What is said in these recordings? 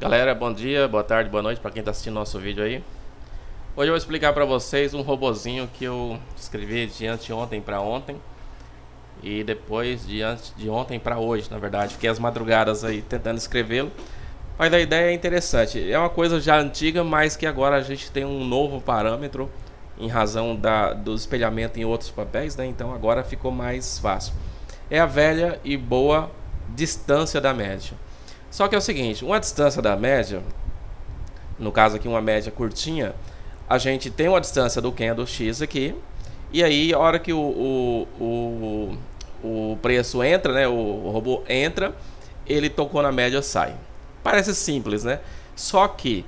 Galera, bom dia, boa tarde, boa noite para quem está assistindo nosso vídeo aí. Hoje eu vou explicar para vocês um robozinho que eu escrevi de anteontem para ontem e depois de ontem para hoje, na verdade. Fiquei as madrugadas aí tentando escrevê-lo, mas a ideia é interessante. É uma coisa já antiga, mas que agora a gente tem um novo parâmetro em razão do espelhamento em outros papéis, né? Então agora ficou mais fácil. É a velha e boa distância da média. Só que é o seguinte, uma distância da média, no caso aqui uma média curtinha, a gente tem uma distância do candle X aqui, e aí a hora que o preço entra, né, o robô entra, ele tocou na média, sai. Parece simples, né? Só que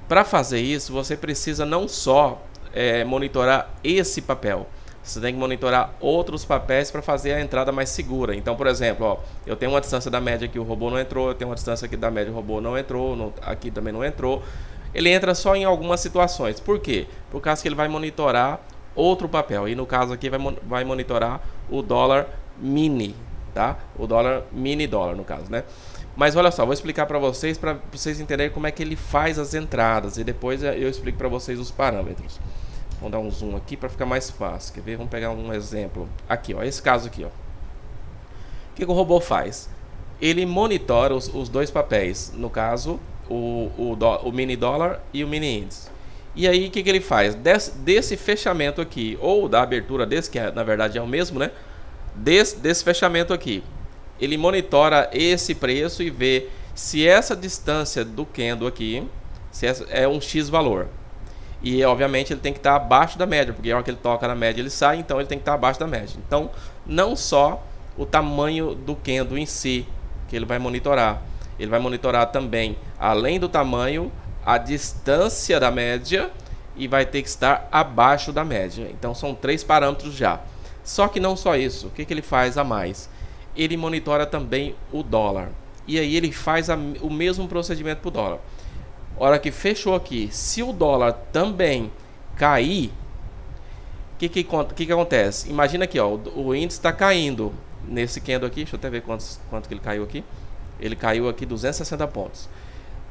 para fazer isso você precisa não só monitorar esse papel, você tem que monitorar outros papéis para fazer a entrada mais segura. Então, por exemplo, ó, eu tenho uma distância da média que o robô não entrou, eu tenho uma distância aqui da média o robô não entrou, aqui também não entrou. Ele entra só em algumas situações. Por quê? Por causa que ele vai monitorar outro papel. E no caso aqui vai monitorar o dólar mini, tá? O dólar mini dólar, no caso, né? Mas olha só, vou explicar para vocês entenderem como é que ele faz as entradas e depois eu explico para vocês os parâmetros. Vamos dar um zoom aqui para ficar mais fácil. Quer ver? Vamos pegar um exemplo. Aqui, ó, esse caso aqui, ó. O que o robô faz? Ele monitora os dois papéis. No caso, o mini dólar e o mini índice. E aí, o que ele faz? Desse fechamento aqui, ou da abertura desse, que na verdade é o mesmo, né? Desse fechamento aqui, ele monitora esse preço e vê se essa distância do candle aqui se é um X valor. E obviamente ele tem que estar abaixo da média, porque a hora que ele toca na média ele sai, então ele tem que estar abaixo da média. Então não só o tamanho do candle em si que ele vai monitorar, ele vai monitorar também, além do tamanho, a distância da média e vai ter que estar abaixo da média. Então são 3 parâmetros já. Só que não só isso, o que ele faz a mais? Ele monitora também o dólar. E aí ele faz o mesmo procedimento para o dólar. Hora que fechou aqui, se o dólar também cair, o que acontece? Imagina aqui, ó, o índice está caindo nesse candle aqui. Deixa eu até ver quanto que ele caiu aqui. Ele caiu aqui 260 pontos.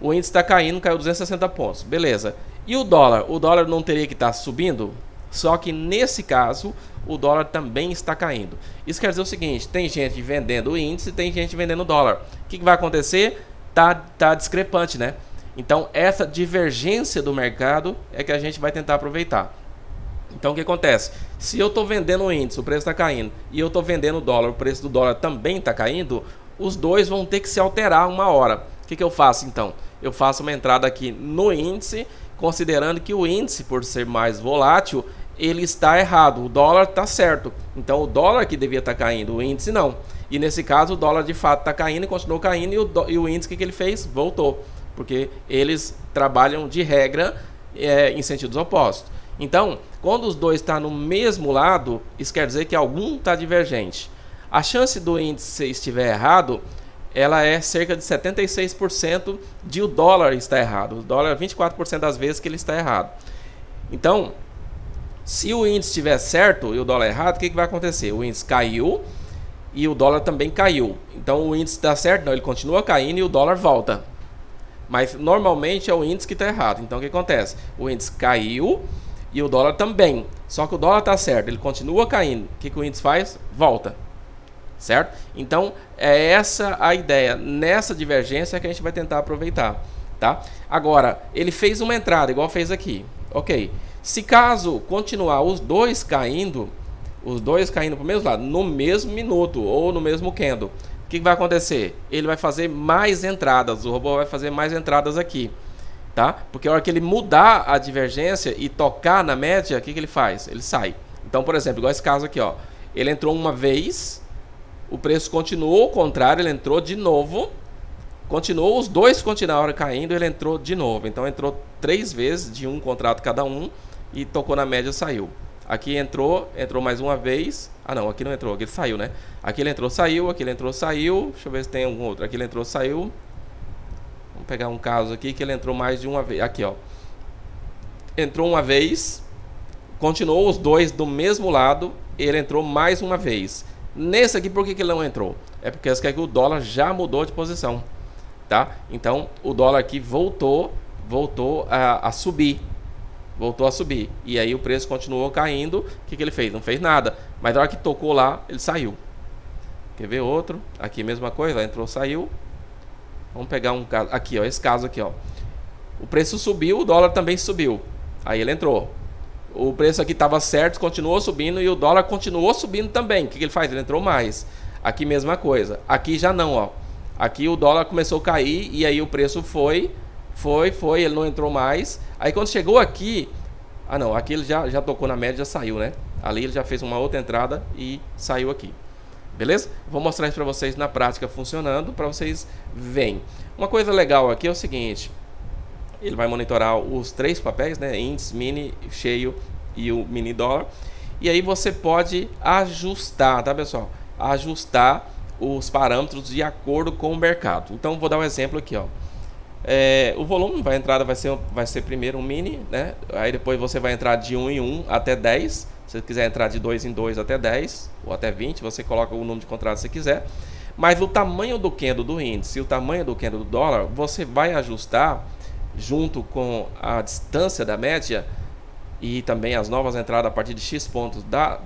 O índice está caindo, caiu 260 pontos. Beleza. E o dólar? O dólar não teria que estar subindo? Só que nesse caso, o dólar também está caindo. Isso quer dizer o seguinte, tem gente vendendo o índice e tem gente vendendo o dólar. O que vai acontecer? Tá discrepante, né? Então essa divergência do mercado é que a gente vai tentar aproveitar. Então o que acontece? Se eu estou vendendo o índice, o preço está caindo, e eu estou vendendo o dólar, o preço do dólar também está caindo, os dois vão ter que se alterar uma hora. O que eu faço então? Eu faço uma entrada aqui no índice, considerando que o índice, por ser mais volátil, ele está errado, o dólar está certo. Então o dólar que devia estar caindo, o índice não. E nesse caso o dólar de fato está caindo e continuou caindo, e o índice que ele fez? Voltou. Porque eles trabalham de regra em sentidos opostos. Então, quando os dois estão no mesmo lado, isso quer dizer que algum está divergente. A chance do índice estiver errado, ela é cerca de 76% de o dólar estar errado. O dólar 24% das vezes que ele está errado. Então, se o índice estiver certo e o dólar errado, o que vai acontecer? O índice caiu e o dólar também caiu. Então, o índice está certo? Não, ele continua caindo e o dólar volta. Mas normalmente é o índice que está errado. Então o que acontece? O índice caiu e o dólar também. Só que o dólar está certo, ele continua caindo. O que o índice faz? Volta. Certo? Então é essa a ideia. Nessa divergência que a gente vai tentar aproveitar. Tá? Agora, ele fez uma entrada, igual fez aqui. Ok. Se caso continuar os dois caindo para o mesmo lado, no mesmo minuto ou no mesmo candle, o que vai acontecer? Ele vai fazer mais entradas, o robô vai fazer mais entradas aqui, tá? Porque a hora que ele mudar a divergência e tocar na média, o que ele faz? Ele sai. Então, por exemplo, igual esse caso aqui, ó, ele entrou uma vez, o preço continuou ao contrário, ele entrou de novo, continuou, os dois continuaram caindo, ele entrou de novo. Então entrou 3 vezes, de um contrato cada um, e tocou na média, saiu. Aqui entrou mais uma vez. Ah não, aqui não entrou, aqui ele saiu, né? Aqui ele entrou, saiu, aqui ele entrou, saiu. Deixa eu ver se tem algum outro. Aqui ele entrou, saiu. Vamos pegar um caso aqui que ele entrou mais de uma vez. Aqui, ó. Entrou uma vez, continuou os dois do mesmo lado, ele entrou mais uma vez. Nesse aqui, por que ele não entrou? É porque o dólar já mudou de posição. tá? Então o dólar aqui voltou a subir. Voltou a subir. E aí o preço continuou caindo. O que ele fez? Não fez nada. Mas na hora que tocou lá, ele saiu. Quer ver outro? Aqui mesma coisa, entrou, saiu. Vamos pegar um caso. Aqui, ó, esse caso aqui, ó. O preço subiu, o dólar também subiu. Aí ele entrou. O preço aqui estava certo, continuou subindo e o dólar continuou subindo também. O que ele faz? Ele entrou mais. Aqui mesma coisa. Aqui já não, ó. Aqui o dólar começou a cair e aí o preço foi, ele não entrou mais. Aí quando chegou aqui, não, aqui ele já tocou na média, já saiu, né? Ali ele já fez uma outra entrada e saiu aqui. Beleza? Vou mostrar isso para vocês na prática funcionando, para vocês verem. Uma coisa legal aqui é o seguinte, ele vai monitorar os 3 papéis, né? Índice, mini, cheio e o mini dólar. E aí você pode ajustar, tá, pessoal? Ajustar os parâmetros de acordo com o mercado. Então vou dar um exemplo aqui, ó. O volume vai entrada vai ser primeiro um mini, né? Aí depois você vai entrar de 1 em 1 até 10. Se você quiser entrar de 2 em 2 até 10 ou até 20, você coloca o número de contratos que você quiser. Mas o tamanho do candle do índice e o tamanho do candle do dólar, você vai ajustar junto com a distância da média e também as novas entradas a partir de X pontos da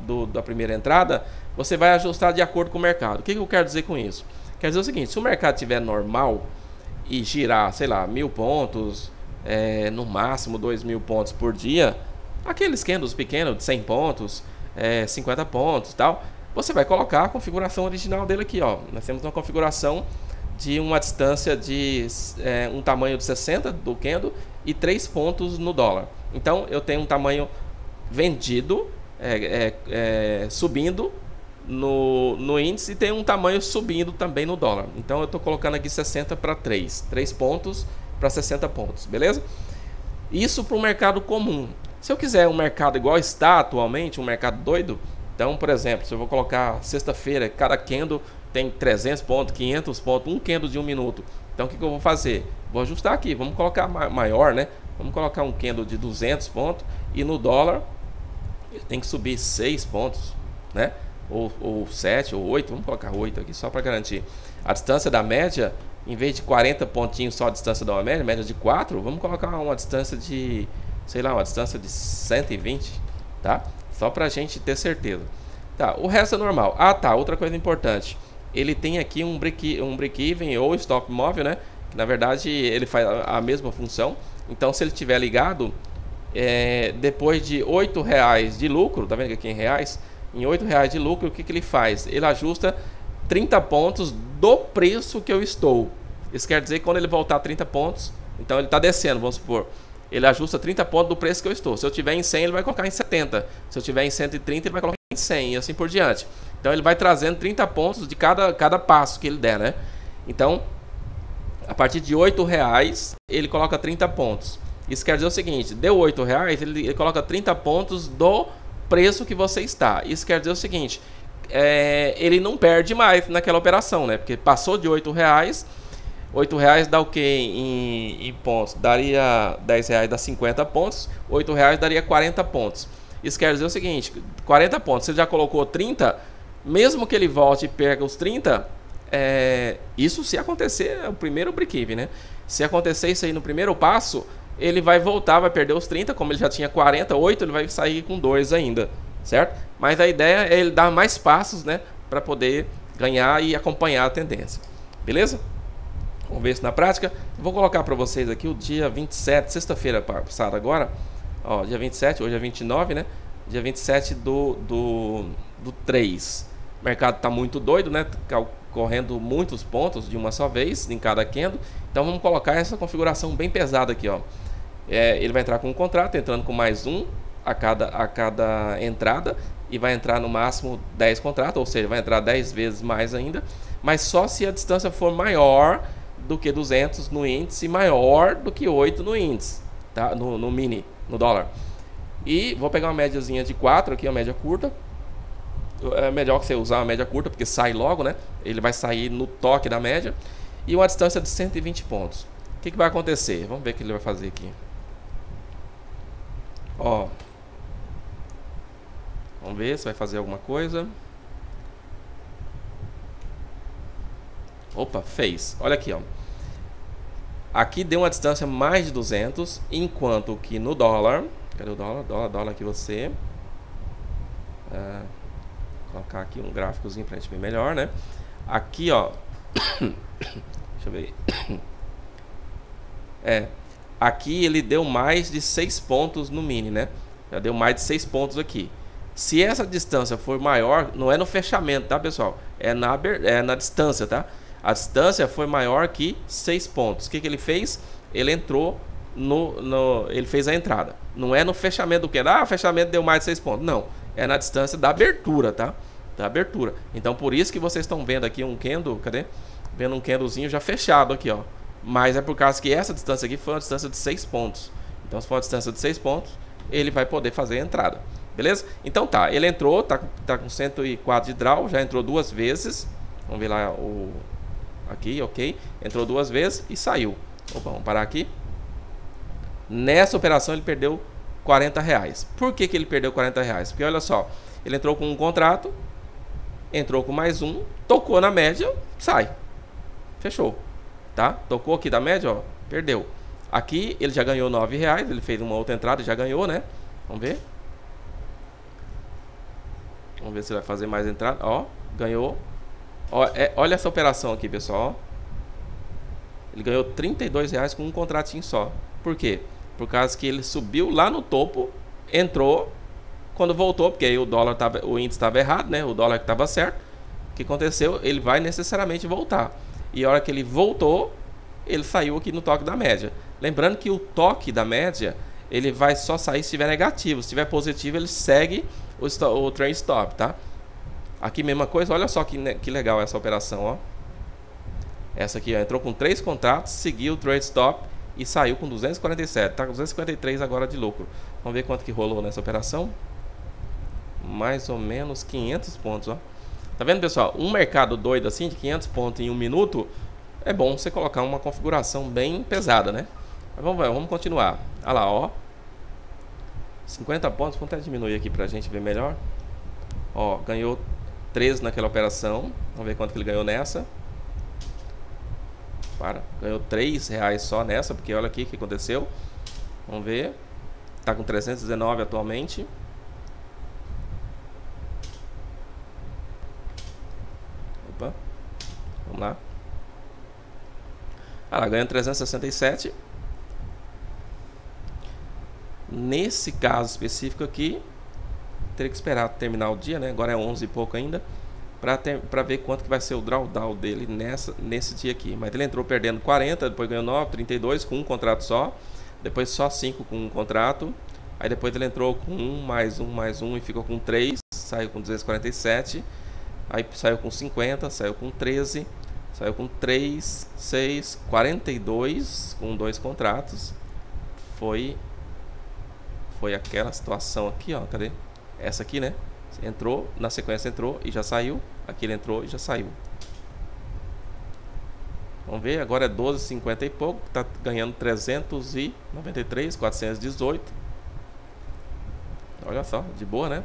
primeira entrada. Você vai ajustar de acordo com o mercado. O que eu quero dizer com isso? Quer dizer o seguinte, se o mercado estiver normal e girar, sei lá, 1000 pontos, no máximo 2000 pontos por dia, aqueles candles pequenos de 100 pontos, 50 pontos e tal, você vai colocar a configuração original dele aqui, ó. Nós temos uma configuração de uma distância de um tamanho de 60 do candle e 3 pontos no dólar. Então eu tenho um tamanho vendido, subindo no índice, e tem um tamanho subindo também no dólar. Então eu estou colocando aqui 60 para 3 pontos para 60 pontos, beleza? Isso para o mercado comum. Se eu quiser um mercado igual está atualmente, um mercado doido, então, por exemplo, se eu vou colocar sexta-feira, cada candle tem 300 pontos, 500 pontos, um candle de 1 minuto. Então o que eu vou fazer? Vou ajustar aqui, vamos colocar maior, né? Vamos colocar um candle de 200 pontos e no dólar ele tem que subir 6 pontos, né? Ou 7 ou 8, vamos colocar 8 aqui só para garantir. A distância da média, em vez de 40 pontinhos só a distância da média, média de 4, vamos colocar uma distância de, sei lá, uma distância de 120, tá? Só para a gente ter certeza. Tá, o resto é normal. Tá, outra coisa importante. Ele tem aqui um break-even ou stop móvel, né? Que na verdade ele faz a mesma função. Então se ele estiver ligado, depois de R$8 de lucro, tá vendo aqui em reais? Em R$8 de lucro, o que ele faz? Ele ajusta 30 pontos do preço que eu estou. Isso quer dizer que quando ele voltar a 30 pontos, então ele está descendo, vamos supor. Ele ajusta 30 pontos do preço que eu estou. Se eu tiver em 100, ele vai colocar em 70. Se eu tiver em 130, ele vai colocar em 100 e assim por diante. Então ele vai trazendo 30 pontos de cada passo que ele der, né? Então, a partir de R$8, ele coloca 30 pontos. Isso quer dizer o seguinte, deu R$8, ele coloca 30 pontos do preço que você está. Isso quer dizer o seguinte, ele não perde mais naquela operação, né? Porque passou de R$8, R$8 dá o que em pontos? Daria R$10, dá 50 pontos. R$8 daria 40 pontos. Isso quer dizer o seguinte, 40 pontos, você já colocou 30, mesmo que ele volte e perca os 30, isso se acontecer, é o primeiro break-even, né? Se acontecer isso aí no primeiro passo, ele vai voltar, vai perder os 30, como ele já tinha 48, ele vai sair com 2 ainda, certo? Mas a ideia é ele dar mais passos, né, para poder ganhar e acompanhar a tendência. Beleza? Vamos ver isso na prática. Vou colocar para vocês aqui o dia 27, sexta-feira passada agora. Ó, dia 27, hoje é 29, né? Dia 27 do 3. O mercado está muito doido, né? Correndo muitos pontos de uma só vez em cada candle. Então vamos colocar essa configuração bem pesada aqui, ó. Ele vai entrar com um contrato, entrando com mais um a cada entrada, e vai entrar no máximo 10 contratos, ou seja, vai entrar 10 vezes mais ainda, mas só se a distância for maior do que 200 no índice e maior do que 8 no índice, tá? No mini, no dólar. E vou pegar uma médiazinha de 4 aqui, uma média curta. É melhor que você usar uma média curta, porque sai logo, né? Ele vai sair no toque da média. E uma distância de 120 pontos. O que vai acontecer? Vamos ver o que ele vai fazer aqui. Ó, vamos ver se vai fazer alguma coisa. Opa, fez. Olha aqui, ó. Aqui deu uma distância mais de 200, enquanto que no dólar, cadê o dólar? Dólar aqui você. Vou colocar aqui um gráficozinho pra gente ver melhor, né? Aqui, ó. Deixa eu ver. Aqui ele deu mais de 6 pontos no mini, né? Já deu mais de 6 pontos aqui. Se essa distância for maior, não é no fechamento, tá, pessoal? É na distância, tá? A distância foi maior que 6 pontos. O que ele fez? Ele entrou ele fez a entrada. Não é no fechamento do candle. Ah, o fechamento deu mais de 6 pontos. Não. É na distância da abertura, tá? Da abertura. Então, por isso que vocês estão vendo aqui um candle, cadê? Vendo um candlezinho já fechado aqui, ó. Mas é por causa que essa distância aqui foi uma distância de 6 pontos. Então, se for uma distância de 6 pontos, ele vai poder fazer a entrada. Beleza? Então tá, ele entrou, tá com 104 de draw, já entrou 2 vezes. Vamos ver lá aqui, ok. Entrou 2 vezes e saiu. Opa, vamos parar aqui. Nessa operação ele perdeu R$40. Por que ele perdeu R$40? Porque olha só, ele entrou com um contrato, entrou com mais um, tocou na média, sai. Fechou. Tá? Tocou aqui da média, ó, perdeu. Aqui ele já ganhou R$9, ele fez uma outra entrada e já ganhou, né? Vamos ver. Vamos ver se vai fazer mais entrada. Ó, ganhou. Ó, olha essa operação aqui, pessoal. Ó. Ele ganhou R$32 com um contratinho só. Por quê? Por causa que ele subiu lá no topo, entrou, quando voltou, porque aí o índice estava errado, né? O dólar que estava certo. O que aconteceu? Ele vai necessariamente voltar. E a hora que ele voltou, ele saiu aqui no toque da média. Lembrando que o toque da média, ele vai só sair se estiver negativo. Se estiver positivo, ele segue o trend stop, tá? Aqui mesma coisa, olha só que legal essa operação, ó. Essa aqui, ó, entrou com 3 contratos, seguiu o trade stop e saiu com 247. Tá com 253 agora de lucro. Vamos ver quanto que rolou nessa operação. Mais ou menos 500 pontos, ó. Tá vendo, pessoal? Um mercado doido assim, de 500 pontos em 1 minuto, é bom você colocar uma configuração bem pesada, né? Mas vamos continuar. Olha lá, ó. 50 pontos, vamos até diminuir aqui pra gente ver melhor. Ó, ganhou 13 naquela operação. Vamos ver quanto que ele ganhou nessa. Ganhou R$3 só nessa, porque olha aqui o que aconteceu. Vamos ver. Tá com 319 atualmente. Opa. Vamos lá. Ela ganhou 367. Nesse caso específico aqui, teria que esperar terminar o dia, né? Agora é 11 e pouco ainda, para ver quanto que vai ser o drawdown dele nesse dia aqui. Mas ele entrou perdendo 40, depois ganhou 9, 32 com um contrato só, depois só 5 com um contrato, aí depois ele entrou com 1, mais 1, mais 1 e ficou com 3, saiu com 247, aí saiu com 50, saiu com 13, saiu com 3, 6, 42 com 2 contratos. Foi aquela situação aqui, ó, cadê? Essa aqui, né? Entrou, na sequência entrou e já saiu. Aqui ele entrou e já saiu. Vamos ver, agora é 12,50 e pouco. Tá ganhando 393, 418. Olha só, de boa, né?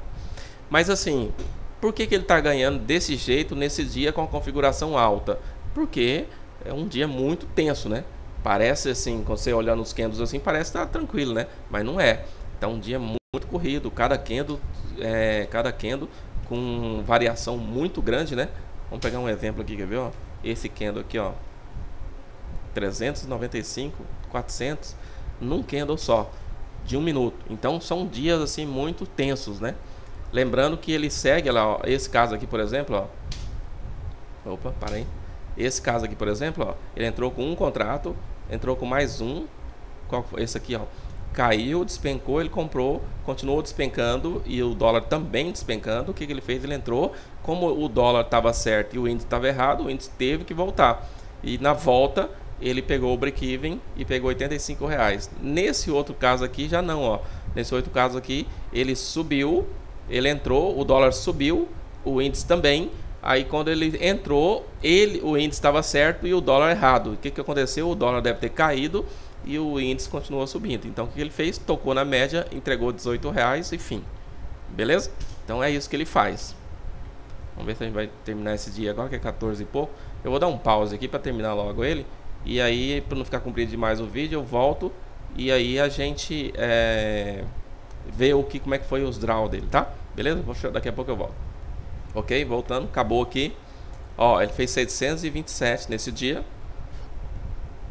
Mas assim, por que ele tá ganhando desse jeito nesse dia com a configuração alta? Porque é um dia muito tenso, né? Parece assim, quando você olhar nos candles assim, parece estar tranquilo, né? Mas não é. Tá um dia muito corrido, cada candle com variação muito grande, né? Vamos pegar um exemplo aqui, quer ver, ó? Esse candle aqui, ó, 395, 400 num candle só de 1 minuto. Então são dias assim muito tensos, né? Lembrando que ele segue lá, ó, esse caso aqui, por exemplo, ó. Opa, para aí. Esse caso aqui, por exemplo, ó, ele entrou com um contrato, entrou com mais um. Qual foi esse aqui, ó? Caiu, despencou, ele comprou, continuou despencando e o dólar também despencando. O que ele fez? Ele entrou, como o dólar estava certo e o índice estava errado, o índice teve que voltar. E na volta ele pegou o break-even e pegou R$85. Nesse outro caso aqui já não, ó. Nesse outro caso aqui ele subiu, ele entrou, o dólar subiu, o índice também. Aí quando ele entrou, o índice estava certo e o dólar errado. O que aconteceu? O dólar deve ter caído e o índice continuou subindo. Então o que ele fez? Tocou na média, entregou R$18 e fim. Beleza? Então é isso que ele faz. Vamos ver se a gente vai terminar esse dia agora, que é 14 e pouco. Eu vou dar um pause aqui para terminar logo ele, E aí, para não ficar comprido demais o vídeo, eu volto e aí a gente vê como é que foi os draw dele, tá? Beleza? Daqui a pouco eu volto. Ok, voltando, acabou aqui. Ó, ele fez 727 nesse dia.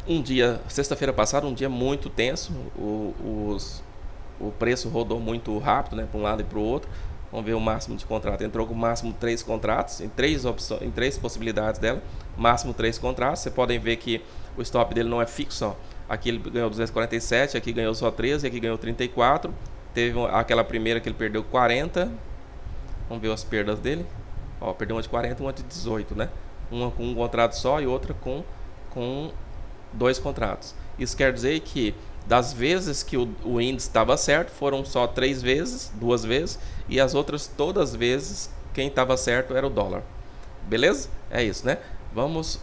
Um dia, sexta-feira passada, um dia muito tenso. O preço rodou muito rápido, né, para um lado e para o outro. Vamos ver o máximo de contrato. Entrou com o máximo 3 contratos, em 3 opções, em 3 possibilidades dela. Máximo 3 contratos. Vocês podem ver que o stop dele não é fixo, ó. Aqui ele ganhou 247, aqui ganhou só 13, aqui ganhou 34. Teve aquela primeira que ele perdeu 40. Vamos ver as perdas dele. Ó, perdeu uma de 40 e uma de 18, né? Uma com um contrato só e outra com 2 contratos. Isso quer dizer que das vezes que o índice estava certo, foram só 3 vezes, 2 vezes, e as outras todas as vezes quem estava certo era o dólar. Beleza? É isso, né? Vamos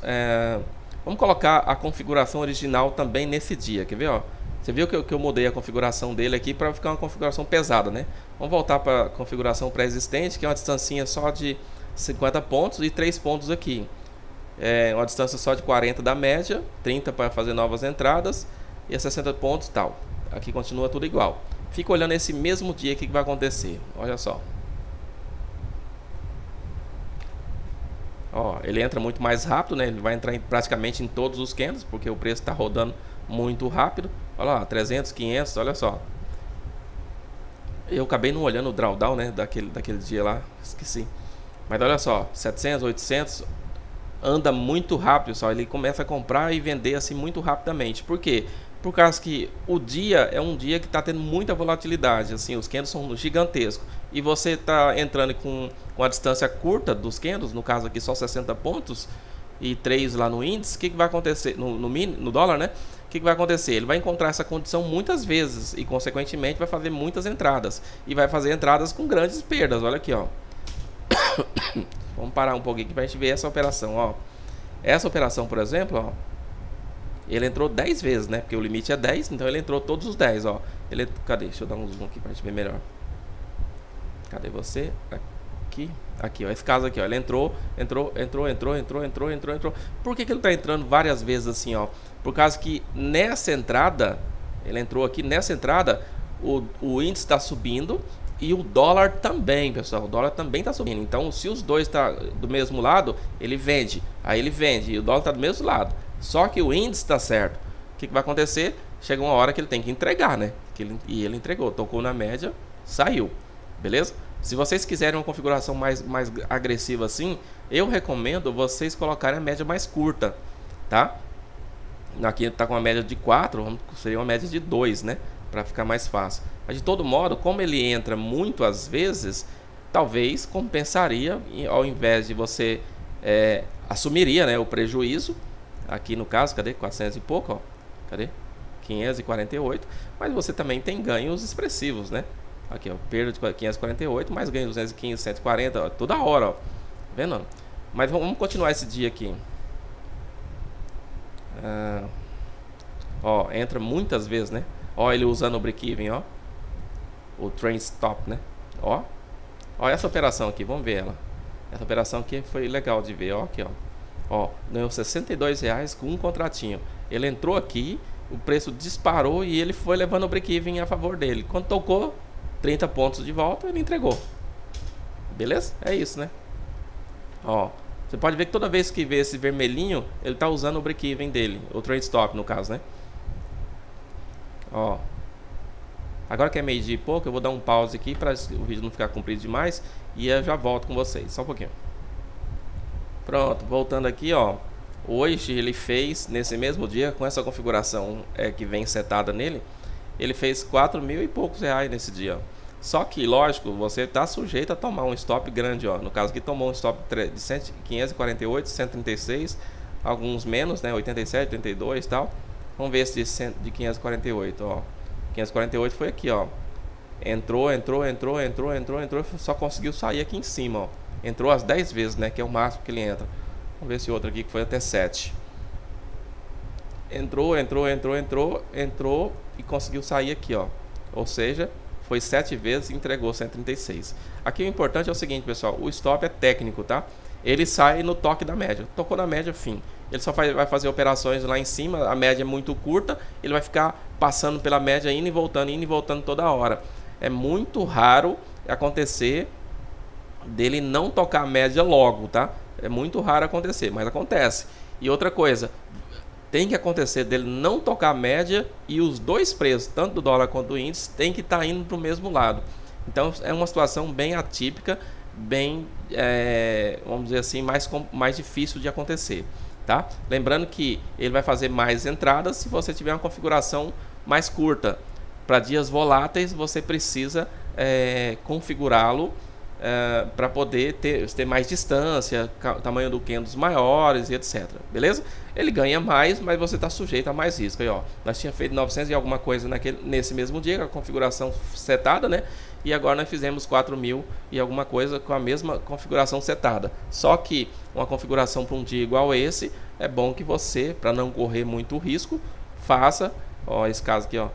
colocar a configuração original também nesse dia. Quer ver, ó? Você viu que eu mudei a configuração dele aqui para ficar uma configuração pesada, né? Vamos voltar para a configuração pré-existente, que é uma distancinha só de 50 pontos e 3 pontos aqui. É uma distância só de 40 da média, 30 para fazer novas entradas e a 60 pontos tal. Aqui continua tudo igual. Fica olhando esse mesmo dia que vai acontecer. Olha só. Ó, ele entra muito mais rápido, né? Ele vai entrar praticamente em todos os candles, porque o preço está rodando muito rápido. Olha lá, 300, 500, olha só. Eu acabei não olhando o drawdown, né? Daquele dia lá, esqueci. Mas olha só, 700, 800, anda muito rápido, só. Ele começa a comprar e vender assim muito rapidamente. Por quê? Por causa que o dia é um dia que está tendo muita volatilidade, assim, os candles são gigantescos. E você está entrando com a distância curta dos candles, no caso aqui só 60 pontos e 3 lá no índice. O que vai acontecer no dólar, né? O que vai acontecer? Ele vai encontrar essa condição muitas vezes e consequentemente vai fazer muitas entradas e vai fazer entradas com grandes perdas. Olha aqui, ó. Vamos parar um pouquinho aqui para a gente ver essa operação, ó. Essa operação, por exemplo, ó, ele entrou 10 vezes, né? Porque o limite é 10, então ele entrou todos os 10, ó. Cadê? Deixa eu dar um zoom aqui pra gente ver melhor. Cadê você? Aqui, ó. Esse caso aqui, ó. Ele entrou. Por que ele tá entrando várias vezes assim, ó? Por causa que nessa entrada, ele entrou aqui, nessa entrada, o índice está subindo e o dólar também, pessoal. O dólar também está subindo. Então, se os dois tá do mesmo lado, ele vende. Aí ele vende e o dólar tá do mesmo lado. Só que o índice está certo. O que vai acontecer? Chega uma hora que ele tem que entregar, né? E ele entregou, tocou na média, saiu. Beleza? Se vocês quiserem uma configuração mais agressiva assim, eu recomendo vocês colocarem a média mais curta, tá? Aqui está com uma média de 4, seria uma média de 2, né? Para ficar mais fácil. Mas de todo modo, como ele entra muito às vezes, talvez compensaria, ao invés de você assumiria, né, o prejuízo. Aqui no caso, cadê? 400 e pouco, ó. Cadê? 548. Mas você também tem ganhos expressivos, né? Aqui, ó. Perda de 548, mais ganho de 215, 140, ó, toda hora, ó. Vendo? Mas vamos continuar esse dia aqui. Ó, entra muitas vezes, né? Ó, ele usando o break-even, ó. O trend stop, né? Ó. Ó essa operação aqui, vamos ver ela. Essa operação aqui foi legal de ver, ó. Aqui, ó. Ó, ganhou R$62 com um contratinho. Ele entrou aqui, o preço disparou e ele foi levando o break-even a favor dele. Quando tocou 30 pontos de volta, ele entregou. Beleza? É isso, né? Ó, você pode ver que toda vez que vê esse vermelhinho, ele tá usando o break-even dele, o trade stop no caso, né? Ó. Agora que é meio-dia e pouco, eu vou dar um pause aqui para o vídeo não ficar comprido demais e eu já volto com vocês, só um pouquinho. Pronto, voltando aqui, ó. Hoje ele fez, nesse mesmo dia, com essa configuração que vem setada nele, ele fez 4.000 e poucos reais nesse dia, ó. Só que, lógico, você está sujeito a tomar um stop grande, ó. No caso aqui, tomou um stop de 548, 136, alguns menos, né? 87, 82 e tal. Vamos ver esse de 548, ó. 548 foi aqui, ó. Entrou, só conseguiu sair aqui em cima, ó. Entrou as 10 vezes, né? Que é o máximo que ele entra. Vamos ver esse outro aqui que foi até 7. Entrou e conseguiu sair aqui, ó. Ou seja, foi 7 vezes e entregou 136. Aqui o importante é o seguinte, pessoal. O stop é técnico, tá? Ele sai no toque da média. Tocou na média, fim. ele só vai fazer operações lá em cima, a média é muito curta, ele vai ficar passando pela média indo e voltando toda hora. É muito raro acontecer dele não tocar a média logo, tá? É muito raro acontecer, mas acontece. E outra coisa, tem que acontecer dele não tocar a média e os dois preços, tanto do dólar quanto do índice, tem que estar indo para o mesmo lado. Então é uma situação bem atípica, bem, vamos dizer assim, mais difícil de acontecer, tá? Lembrando que ele vai fazer mais entradas se você tiver uma configuração mais curta. Para dias voláteis, você precisa configurá-lo para poder ter mais distância, tamanho do candles maiores e etc. Beleza? Ele ganha mais, mas você está sujeito a mais risco. Aí, ó, nós tínhamos feito 900 e alguma coisa nesse mesmo dia, com a configuração setada, né? E agora nós fizemos 4.000 e alguma coisa com a mesma configuração setada. Só que uma configuração para um dia igual a esse, é bom que você, para não correr muito risco, faça, ó, esse caso aqui, ó,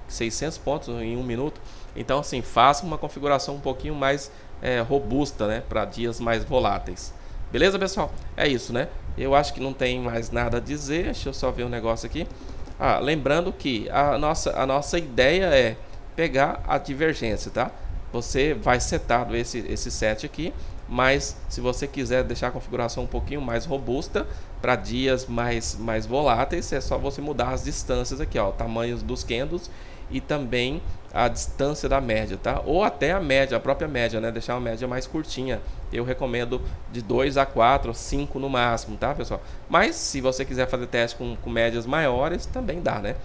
600 pontos em 1 minuto. Então, assim, faça uma configuração um pouquinho mais robusta, né, para dias mais voláteis. Beleza, pessoal? É isso, né? Eu acho que não tem mais nada a dizer. Deixa eu só ver um negócio aqui. Lembrando que a nossa ideia é pegar a divergência, tá? Você vai setado esse set aqui, mas se você quiser deixar a configuração um pouquinho mais robusta para dias mais voláteis, é só você mudar as distâncias aqui, ó, tamanhos dos candles e também a distância da média, tá? Ou até a própria média, né? Deixar uma média mais curtinha. Eu recomendo de 2 a 4, 5 no máximo, tá, pessoal? Mas se você quiser fazer teste com médias maiores, também dá, né?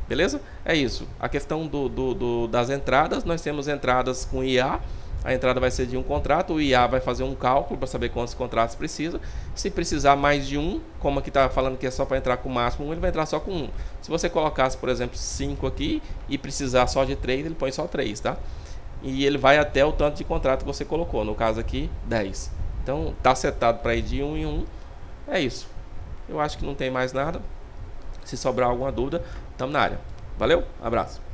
Beleza? É isso. A questão das entradas, nós temos entradas com IA. A entrada vai ser de um contrato, o IA vai fazer um cálculo para saber quantos contratos precisa. Se precisar mais de um, como aqui está falando que é só para entrar com o máximo um, ele vai entrar só com um. Se você colocasse, por exemplo, 5 aqui e precisar só de 3, ele põe só 3, tá? E ele vai até o tanto de contrato que você colocou, no caso aqui, 10. Então, tá setado para ir de 1 em 1. É isso. Eu acho que não tem mais nada. Se sobrar alguma dúvida, estamos na área. Valeu, abraço.